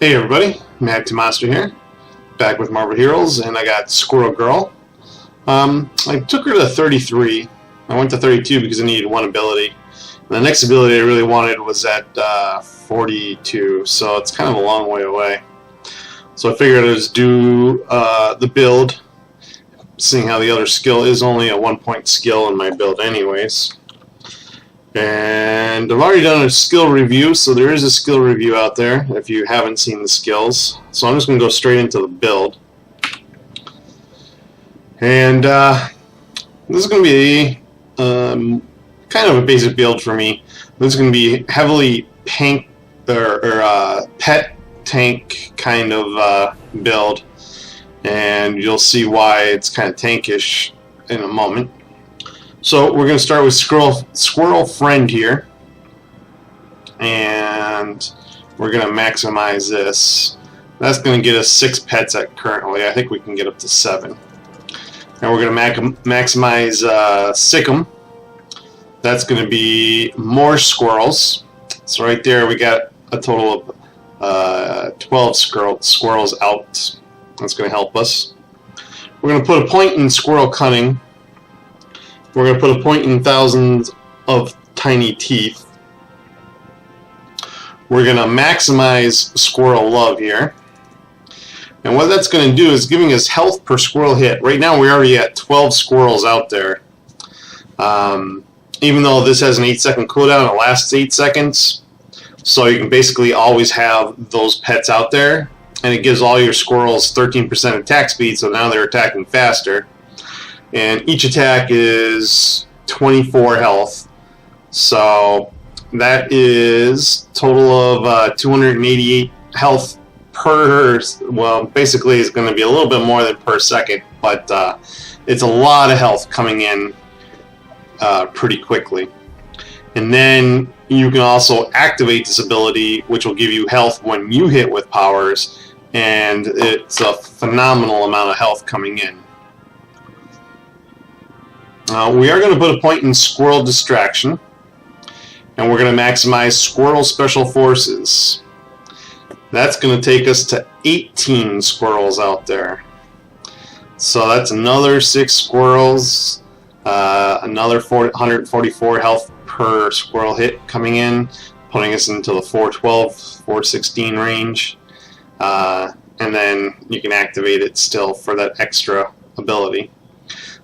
Hey everybody, Mad to Monster here, back with Marvel Heroes, and I got Squirrel Girl. I took her to 33. I went to 32 because I needed one ability. And the next ability I really wanted was at 42, so it's kind of a long way away. So I figured I'd just do the build, seeing how the other skill is only a 1-point skill in my build anyways. And I've already done a skill review, so there is a skill review out there if you haven't seen the skills. So I'm just going to go straight into the build. And this is going to be kind of a basic build for me. This is going to be heavily pet tank kind of build. And you'll see why it's kind of tankish in a moment. So we're going to start with Squirrel Friend here, and we're going to maximize this. That's going to get us 6 pets at currently. I think we can get up to 7. And we're going to maximize Sick'em. That's going to be more squirrels. So right there we got a total of 12 squirrels out. That's going to help us. We're going to put a point in Squirrel Cunning. We're going to put a point in thousands of tiny teeth. We're going to maximize Squirrel Love here. And what that's going to do is giving us health per squirrel hit. Right now we're already at 12 squirrels out there. Even though this has an 8-second cooldown, it lasts 8 seconds. So you can basically always have those pets out there. And it gives all your squirrels 13% attack speed, so now they're attacking faster. And each attack is 24 health, so that is a total of 288 health per, well, basically it's going to be a little bit more than per second, but it's a lot of health coming in pretty quickly. And then you can also activate this ability, which will give you health when you hit with powers, and it's a phenomenal amount of health coming in. We are going to put a point in Squirrel Distraction, and we're going to maximize Squirrel Special Forces. That's going to take us to 18 squirrels out there. So that's another 6 squirrels, another 144 health per squirrel hit coming in, putting us into the 412, 416 range. And then you can activate it still for that extra ability.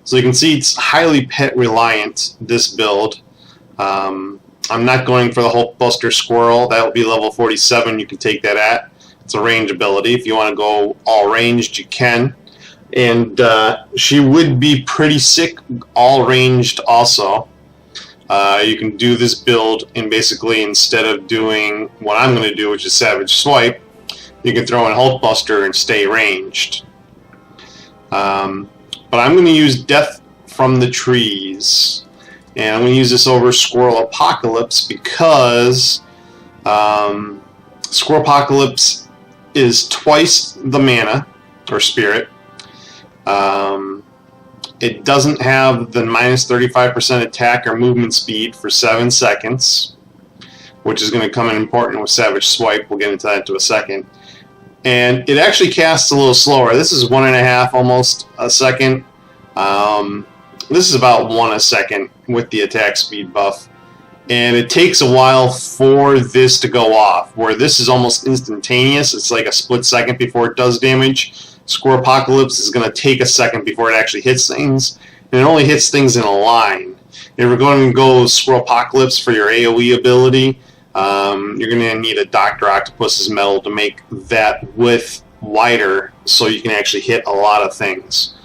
So you can see it's highly pet reliant, this build. I'm not going for the Hulkbuster Squirrel. That will be level 47. You can take that at. It's a range ability. If you want to go all ranged, you can. And she would be pretty sick all ranged also. You can do this build and basically instead of doing what I'm going to do, which is Savage Swipe, you can throw in Hulkbuster and stay ranged. But I'm going to use Death from the Trees. And I'm going to use this over Squirrel Apocalypse because Squirrel Apocalypse is twice the mana, or spirit. It doesn't have the minus 35% attack or movement speed for 7 seconds, which is going to come in important with Savage Swipe. We'll get into that in a second. And it actually casts a little slower. This is 1.5 almost a second. This is about 1 a second with the attack speed buff. And it takes a while for this to go off, where this is almost instantaneous. It's like a split second before it does damage. Squirrel Apocalypse is going to take a second before it actually hits things. And it only hits things in a line. If we're going to go Squirrel Apocalypse for your AoE ability, you're going to need a Dr. Octopus's Medal to make that width wider so you can actually hit a lot of things.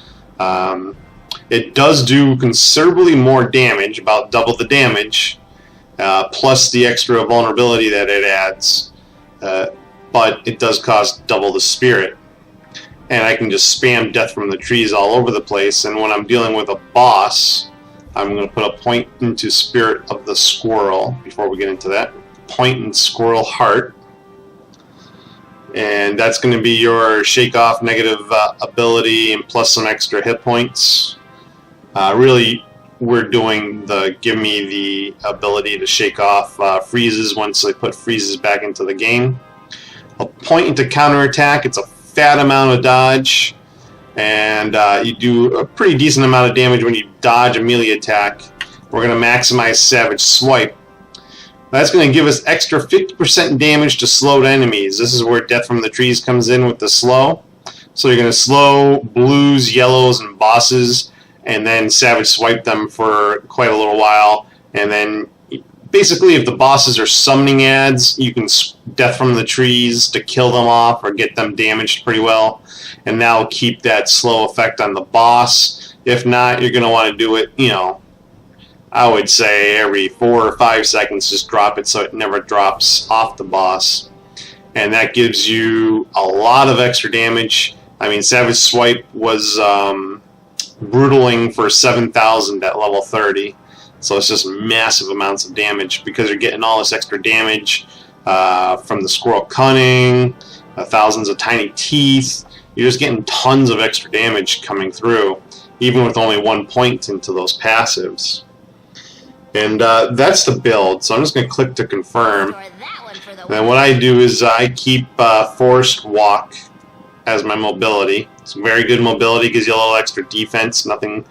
It does do considerably more damage, about double the damage, plus the extra vulnerability that it adds, but it does cost double the spirit. And I can just spam Death from the Trees all over the place, and when I'm dealing with a boss, I'm going to put a point into Spirit of the Squirrel before we get into that. Point in Squirrel Heart, and that's going to be your shake off negative ability and plus some extra hit points. Really, we're doing the give me the ability to shake off freezes once I put freezes back into the game. a point into counterattack. It's a fat amount of dodge, and you do a pretty decent amount of damage when you dodge a melee attack. We're going to maximize Savage Swipe. That's going to give us extra 50% damage to slowed enemies. This is where Death from the Trees comes in with the slow. So you're going to slow blues, yellows, and bosses, and then Savage Swipe them for quite a little while. And then basically if the bosses are summoning ads, you can Death from the Trees to kill them off or get them damaged pretty well. And that'll keep that slow effect on the boss. If not, you're going to want to do it, you know, I would say every 4 or 5 seconds, just drop it so it never drops off the boss. And that gives you a lot of extra damage. I mean, Savage Swipe was brutaling for 7,000 at level 30. So it's just massive amounts of damage because you're getting all this extra damage from the Squirrel Cunning, thousands of tiny teeth. You're just getting tons of extra damage coming through, even with only 1 point into those passives. And that's the build, so I'm just going to click to confirm. And what I do is I keep Forced Walk as my mobility. It's very good mobility, gives you a little extra defense. Nothing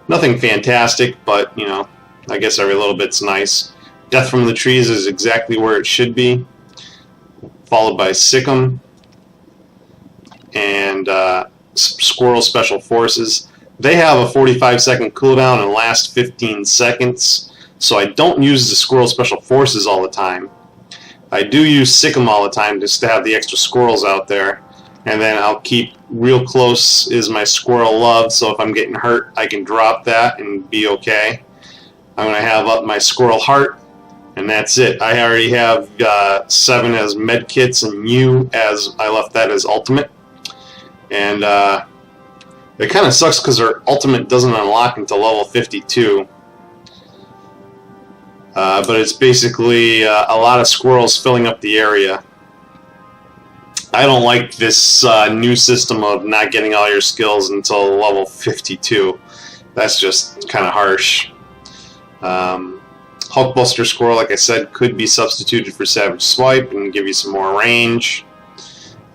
fantastic, but you know, I guess every little bit's nice. Death from the Trees is exactly where it should be, followed by Sick'em and Squirrel Special Forces. They have a 45-second cooldown and last 15 seconds. So I don't use the Squirrel Special Forces all the time. I do use Sick'em all the time just to have the extra squirrels out there. And then I'll keep real close is my Squirrel Love, so if I'm getting hurt, I can drop that and be okay. I'm going to have up my Squirrel Heart, and that's it. I already have 7 as med kits, and you as I left that as ultimate. And it kind of sucks because her ultimate doesn't unlock until level 52. But it's basically a lot of squirrels filling up the area. I don't like this new system of not getting all your skills until level 52. That's just kind of harsh. Hulkbuster Squirrel, like I said, could be substituted for Savage Swipe and give you some more range.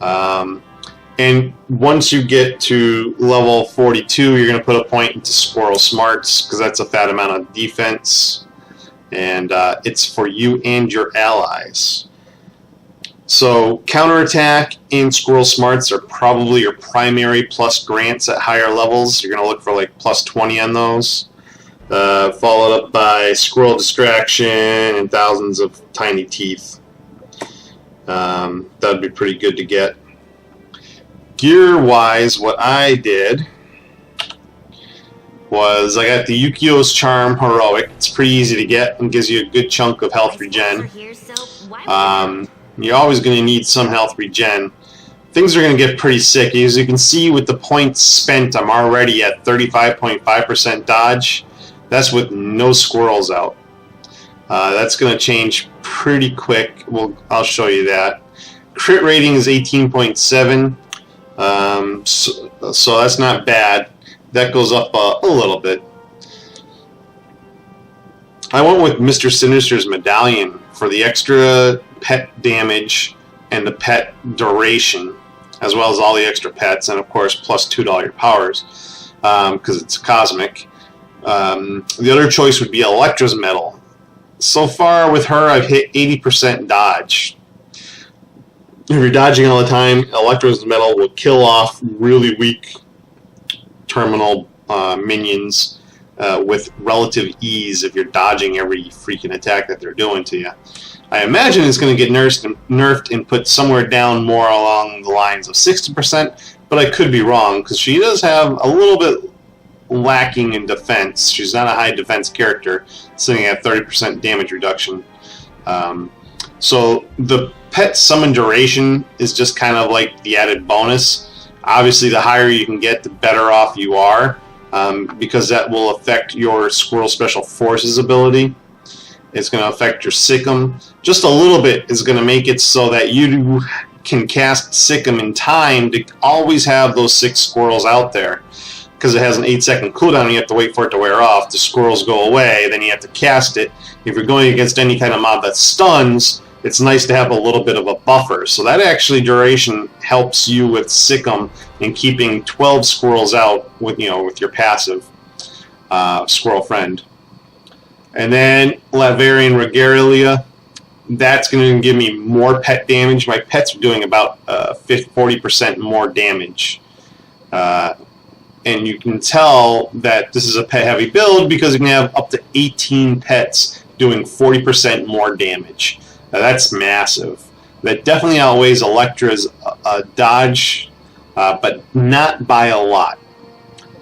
And once you get to level 42, you're going to put a point into Squirrel Smarts because that's a fat amount of defense. And it's for you and your allies. So counterattack and Squirrel Smarts are probably your primary plus grants at higher levels. You're going to look for like plus 20 on those. Followed up by Squirrel Distraction and thousands of tiny teeth. That would be pretty good to get. Gear-wise, what I did was I got the Yukio's Charm Heroic. It's pretty easy to get and gives you a good chunk of health regen. You're always going to need some health regen. Things are going to get pretty sick. As you can see with the points spent, I'm already at 35.5% dodge. That's with no squirrels out. That's going to change pretty quick. I'll show you that. Crit rating is 18.7, so that's not bad. That goes up a little bit. I went with Mr. Sinister's Medallion for the extra pet damage and the pet duration, as well as all the extra pets, and of course plus $2 your powers, because it's cosmic. The other choice would be Electro's Medal. So far with her, I've hit 80% dodge. If you're dodging all the time, Electro's Medal will kill off really weak terminal minions with relative ease if you're dodging every freaking attack that they're doing to you. I imagine it's going to get nerfed and put somewhere down more along the lines of 60%, but I could be wrong because she does have a little bit lacking in defense. She's not a high defense character, sitting at 30% damage reduction. So the pet summon duration is just kind of like the added bonus. Obviously, the higher you can get, the better off you are, because that will affect your Squirrel Special Forces ability. It's going to affect your Sick'em. Just a little bit is going to make it so that you can cast Sick'em in time to always have those 6 squirrels out there. Because it has an 8-second cooldown, you have to wait for it to wear off. The squirrels go away, then you have to cast it. If you're going against any kind of mob that stuns, it's nice to have a little bit of a buffer. So that actually duration helps you with Sick 'em in keeping 12 squirrels out with with your passive squirrel friend. And then Laverian Regalia, that's going to give me more pet damage. My pets are doing about 40% more damage. And you can tell that this is a pet-heavy build because you can have up to 18 pets doing 40% more damage. Now, that's massive. That definitely outweighs Electra's dodge, but not by a lot.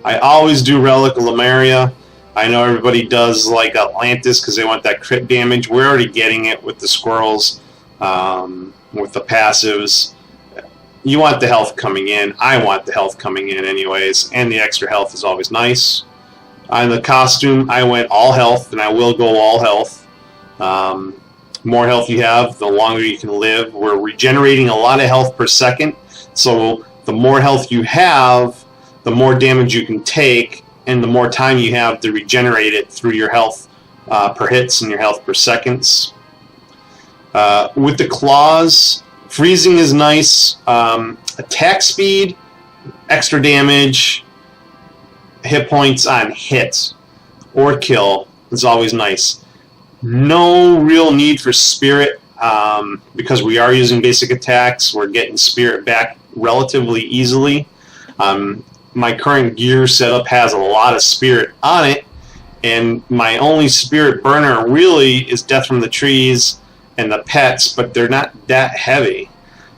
I always do Relic of Lemuria. I know everybody does like Atlantis because they want that crit damage. We're already getting it with the squirrels, with the passives. You want the health coming in. I want the health coming in anyways, and the extra health is always nice. On the costume, I went all health, and I will go all health. More health you have, the longer you can live. We're regenerating a lot of health per second, so the more health you have, the more damage you can take, and the more time you have to regenerate it through your health per hits and your health per seconds. With the claws, freezing is nice. Attack speed, extra damage, hit points on hit or kill is always nice. No real need for spirit because we are using basic attacks. We're getting spirit back relatively easily. My current gear setup has a lot of spirit on it, and my only spirit burner really is Death from the Trees and the pets, but they're not that heavy.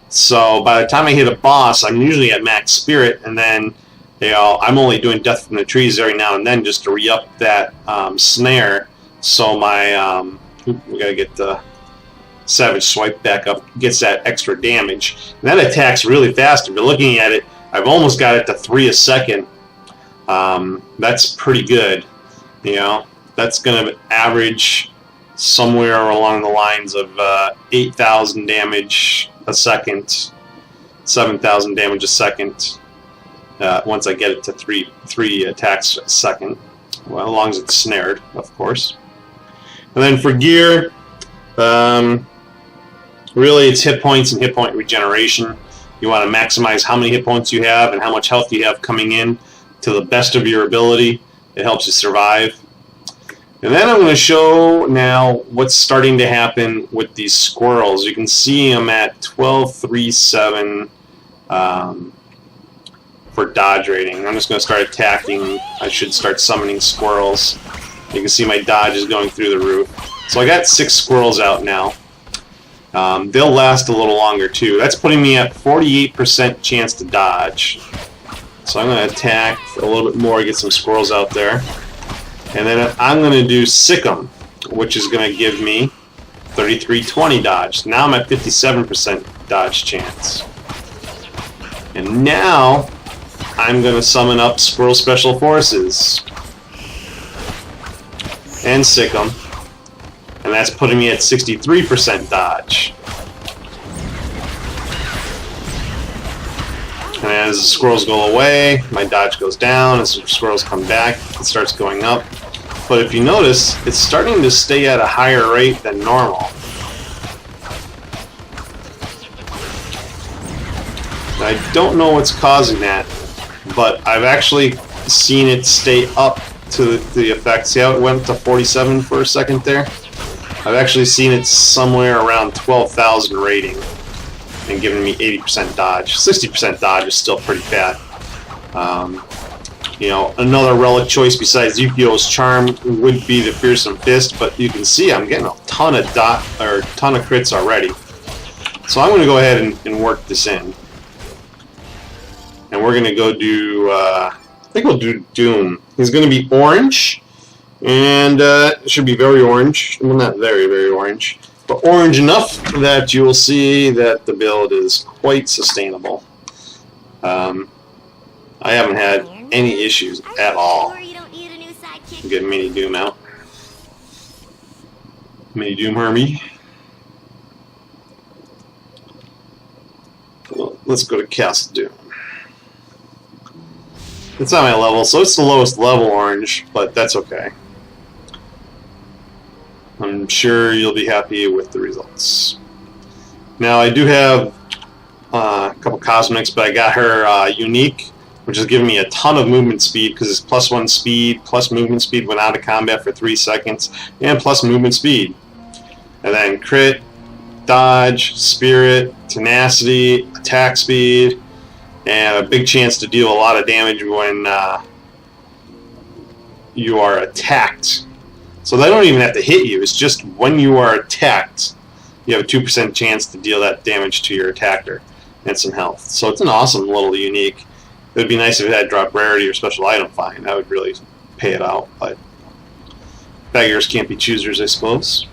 So by the time I hit a boss, I'm usually at max spirit, and then I'm only doing Death from the Trees every now and then just to re-up that snare. So my we gotta get the Savage Swipe back up, gets that extra damage. And that attacks really fast. If you're looking at it, I've almost got it to 3 a second. That's pretty good. That's gonna average somewhere along the lines of 8,000 damage a second, 7,000 damage a second. Once I get it to three attacks a second, well, as long as it's snared, of course. And then for gear, really it's hit points and hit point regeneration. You want to maximize how many hit points you have and how much health you have coming in to the best of your ability. It helps you survive. And then I'm going to show now what's starting to happen with these squirrels. You can see I'm at 1237 for dodge rating. I'm just going to start attacking. I should start summoning squirrels. You can see my dodge is going through the roof. So I got 6 squirrels out now. They'll last a little longer too. That's putting me at 48% chance to dodge. So I'm going to attack a little bit more, get some squirrels out there. And then I'm going to do Sick 'em, which is going to give me 3320 dodge. Now I'm at 57% dodge chance. And now I'm going to summon up Squirrel Special Forces and Sick 'em. And that's putting me at 63% dodge. And as the squirrels go away, my dodge goes down. As the squirrels come back, it starts going up. But if you notice, it's starting to stay at a higher rate than normal. I don't know what's causing that, but I've actually seen it stay up to the effect. See how it went to 47 for a second there? I've actually seen it somewhere around 12,000 rating and giving me 80% dodge. 60% dodge is still pretty bad. Another relic choice besides Yukio's Charm would be the Fearsome Fist, but you can see I'm getting a ton of crits already. So I'm going to go ahead and work this in. And we're going to go do, I think we'll do Doom. He's going to be orange, and it should be very orange. Well, not very, very orange, but orange enough that you will see that the build is quite sustainable. I haven't had any issues at all. Get Mini Doom out. Mini Doom Hermie. Well, let's go to Cast Doom. It's not my level, so it's the lowest level orange, but that's okay. I'm sure you'll be happy with the results. Now I do have a couple cosmetics, but I got her unique, which is giving me a ton of movement speed because it's +1 speed, plus movement speed when out of combat for 3 seconds, and plus movement speed. And then crit, dodge, spirit, tenacity, attack speed, and a big chance to deal a lot of damage when you are attacked. So they don't even have to hit you, it's just when you are attacked, you have a 2% chance to deal that damage to your attacker and some health. So it's an awesome little unique. It would be nice if it had drop rarity or special item find. That would really pay it out, but beggars can't be choosers, I suppose.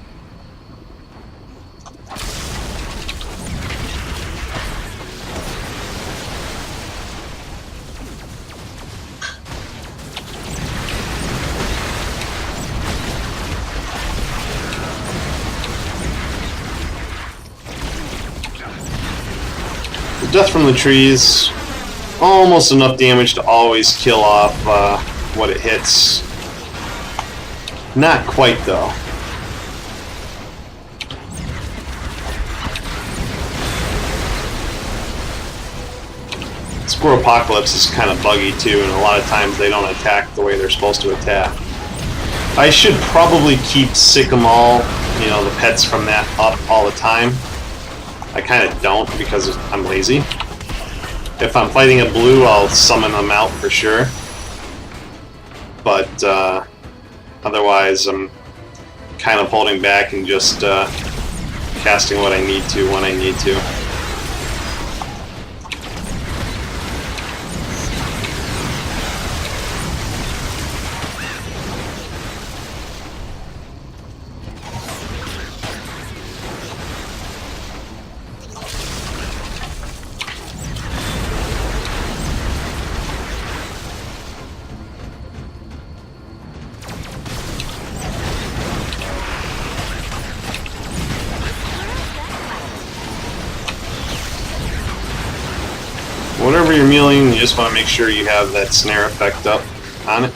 Death from the trees, almost enough damage to always kill off what it hits. Not quite though. Squirrel Apocalypse is kind of buggy too, and a lot of times they don't attack the way they're supposed to attack. I should probably keep Sycamore, you know, the pets from that up all the time. I kind of don't because I'm lazy. If I'm fighting a blue, I'll summon them out for sure. But otherwise, I'm kind of holding back and just casting what I need to when I need to. Whatever you're mealing, you just want to make sure you have that snare effect up on it.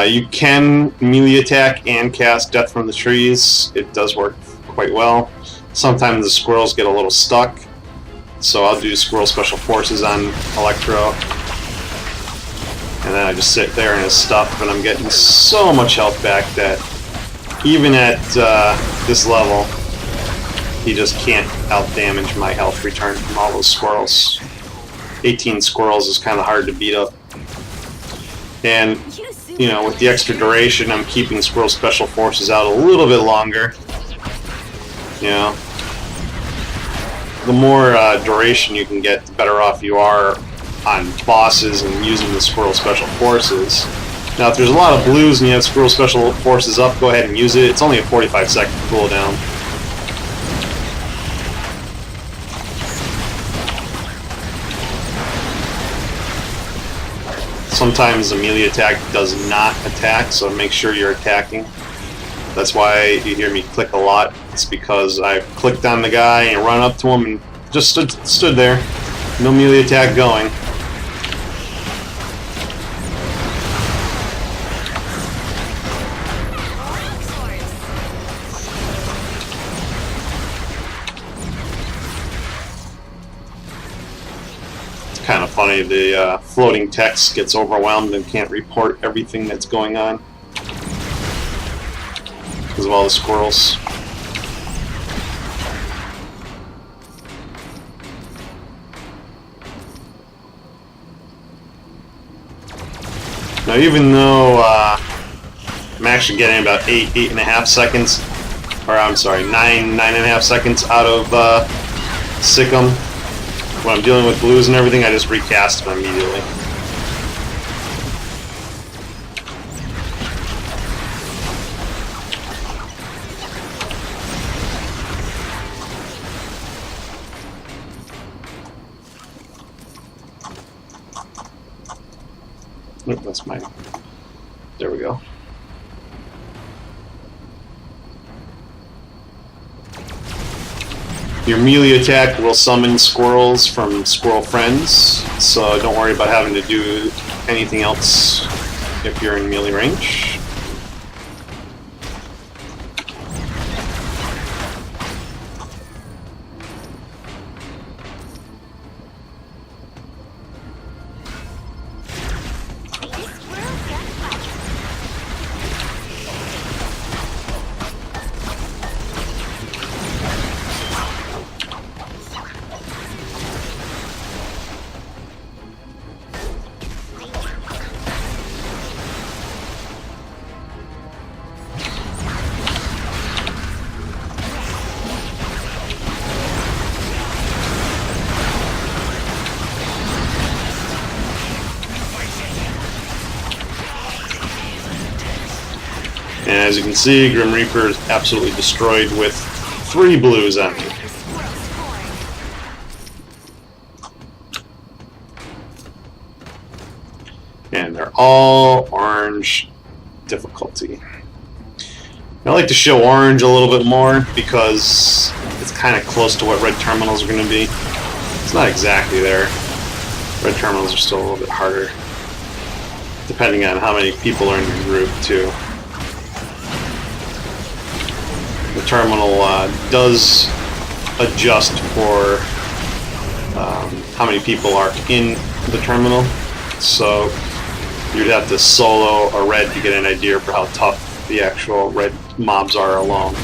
You can melee attack and cast Death from the Trees. It does work quite well. Sometimes the squirrels get a little stuck, so I'll do Squirrel Special Forces on Electro. And then I just sit there in his stuff, and I'm getting so much health back that even at this level, he just can't out-damage my health return from all those squirrels. 18 squirrels is kind of hard to beat up. And, you know, with the extra duration, I'm keeping Squirrel Special Forces out a little bit longer. You know, the more duration you can get, the better off you are on bosses and using the Squirrel Special Forces. Now, if there's a lot of blues and you have Squirrel Special Forces up, go ahead and use it. It's only a 45-second cooldown. Sometimes the melee attack does not attack, so make sure you're attacking. That's why you hear me click a lot. It's because I've clicked on the guy and run up to him and just stood there. No melee attack going. Kind of funny, the floating text gets overwhelmed and can't report everything that's going on because of all the squirrels. Now, even though I'm actually getting about 8.5 seconds, or I'm sorry, 9.5 seconds out of Sycam. When I'm dealing with blues and everything, I just recast them immediately. Nope, that's mine. There we go. Your melee attack will summon squirrels from squirrel friends, so don't worry about having to do anything else if you're in melee range. And as you can see, Grim Reaper is absolutely destroyed with 3 blues on me. And they're all orange difficulty. I like to show orange a little bit more because it's kind of close to what red terminals are going to be. It's not exactly there. Red terminals are still a little bit harder, depending on how many people are in your group too. The terminal does adjust for how many people are in the terminal, so you'd have to solo a red to get an idea for how tough the actual red mobs are alone.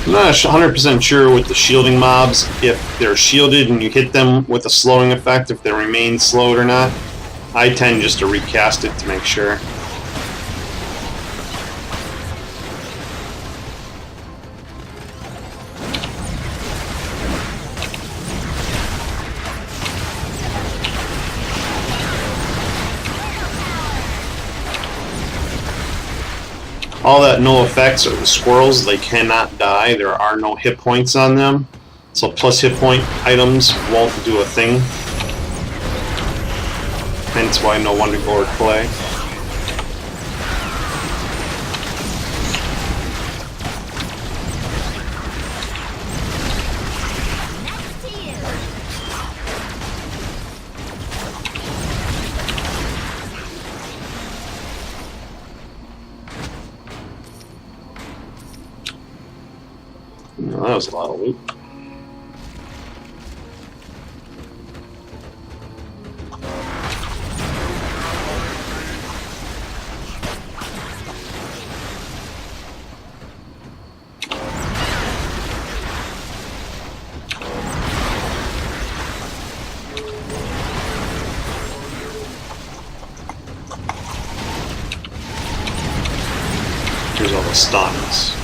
I'm not 100% sure with the shielding mobs, if they're shielded and you hit them with a slowing effect, if they remain slowed or not. I tend just to recast it to make sure. All that no effects are the squirrels. They cannot die. There are no hit points on them. So plus hit point items won't do a thing. Hence why no Wonder Gourd play. No, that was a lot of loot. Here's all the stuns.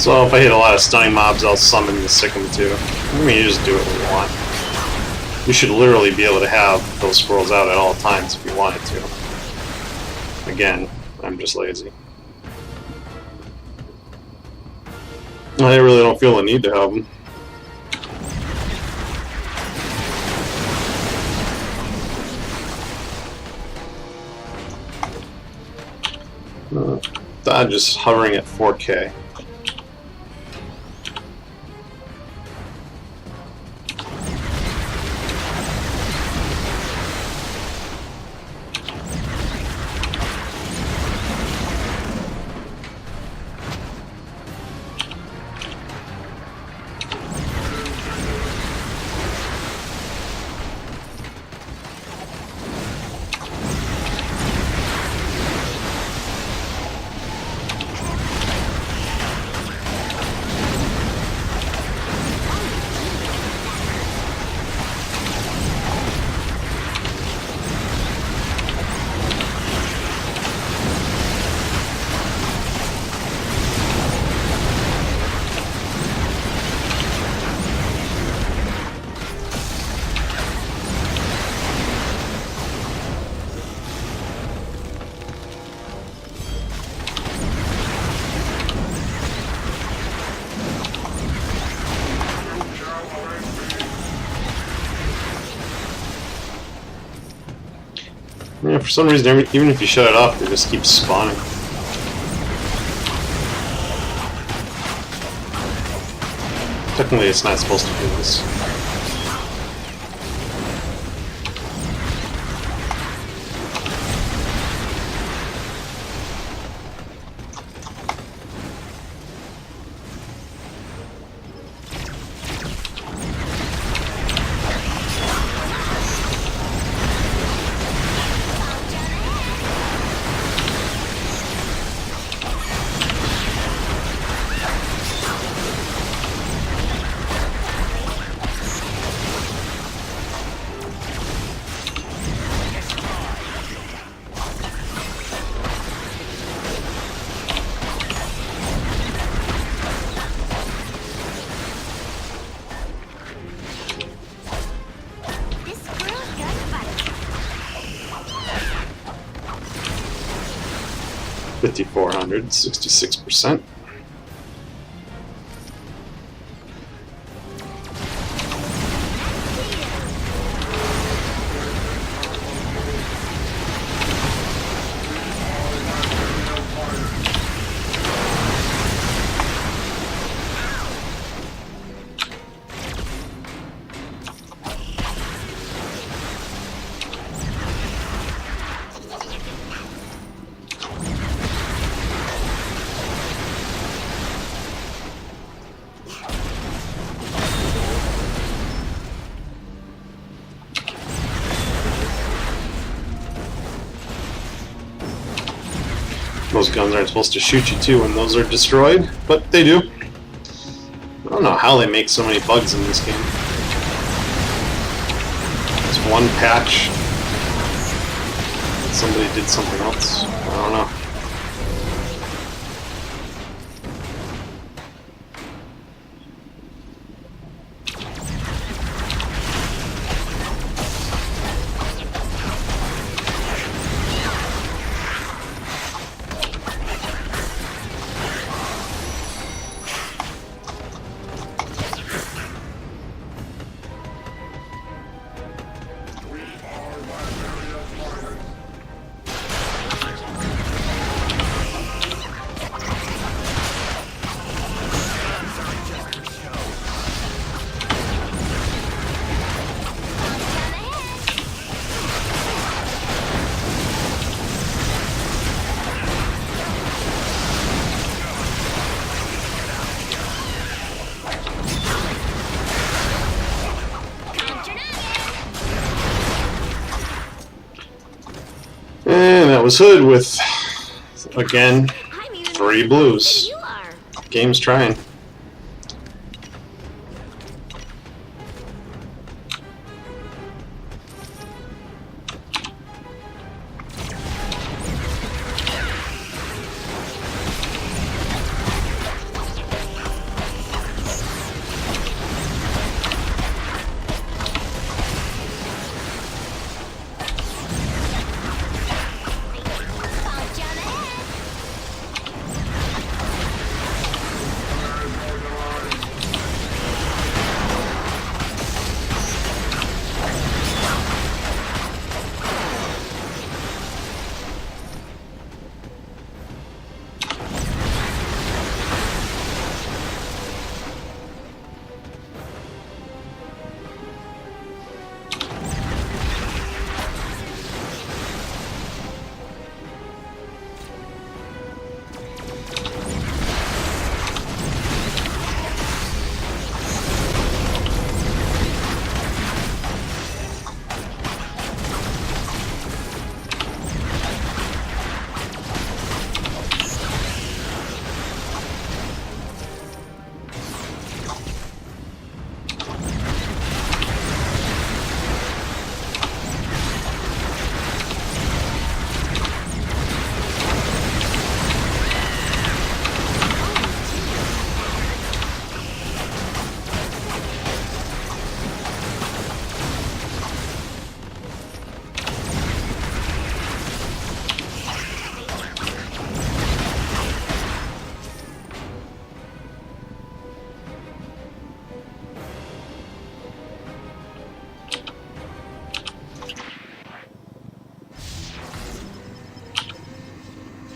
So if I hit a lot of stunning mobs, I'll summon the Sick'em too. I mean, you just do it when you want. You should literally be able to have those squirrels out at all times if you wanted to. Again, I'm just lazy. I really don't feel the need to have them. Dodge is hovering at 4K. Yeah, for some reason, even if you shut it off, it just keeps spawning. Technically, it's not supposed to do this. $5,400, 66%. Those guns aren't supposed to shoot you too when those are destroyed, but they do. I don't know how they make so many bugs in this game. It's one patch. Somebody did something else. I don't know. That was Hood with, again, 3 blues. Game's trying.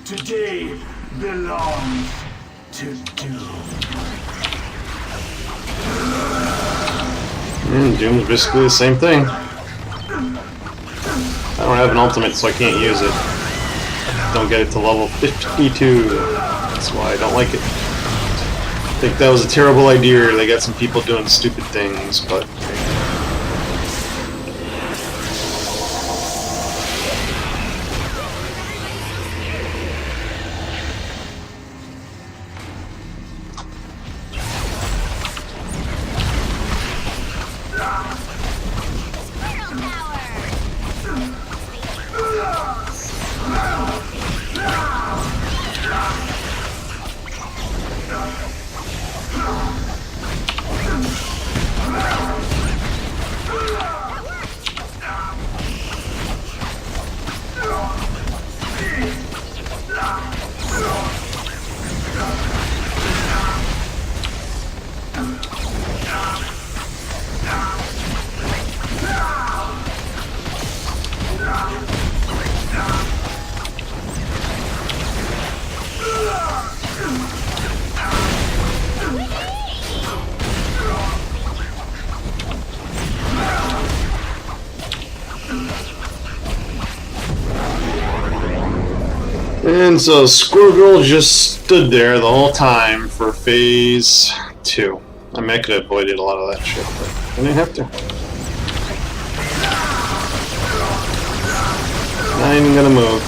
Today belongs to Doom. And Doom's basically the same thing. I don't have an ultimate, so I can't use it. Don't get it to level 52. That's why I don't like it. I think that was a terrible idea. They got some people doing stupid things, but... And so Squirrel Girl just stood there the whole time for phase 2. I mean, I could have avoided a lot of that shit, but I didn't have to. Not even gonna move.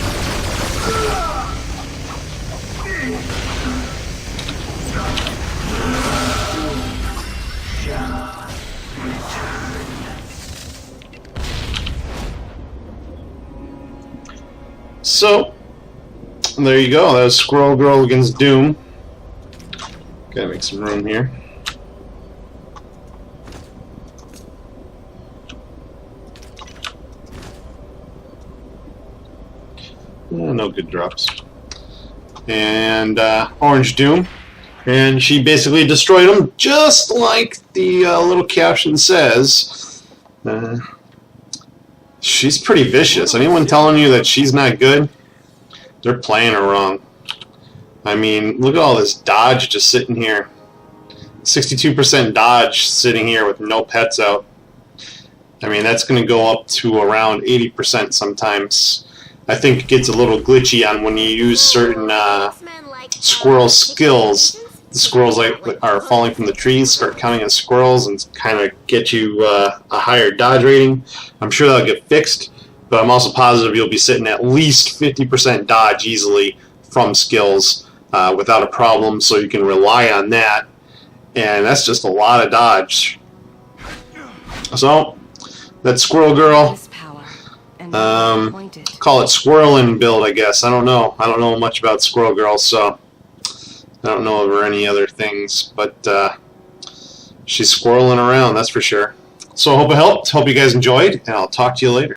So, there you go. That was Squirrel Girl against Doom. Gotta make some room here. No good drops. And Orange Doom. And she basically destroyed him, just like the little caption says. She's pretty vicious. Anyone telling you that she's not good? They're playing her wrong. I mean, look at all this dodge just sitting here. 62% dodge sitting here with no pets out. I mean, that's going to go up to around 80% sometimes. I think it gets a little glitchy on when you use certain squirrel skills. The squirrels are falling from the trees, start counting as squirrels, and kind of get you a higher dodge rating. I'm sure that'll get fixed. But I'm also positive you'll be sitting at least 50% dodge easily from skills without a problem, so you can rely on that. And that's just a lot of dodge. So, that's Squirrel Girl. Call it Squirreling build, I guess. I don't know. I don't know much about Squirrel Girl, so I don't know of her any other things. But she's squirreling around, that's for sure. So I hope it helped. Hope you guys enjoyed, and I'll talk to you later.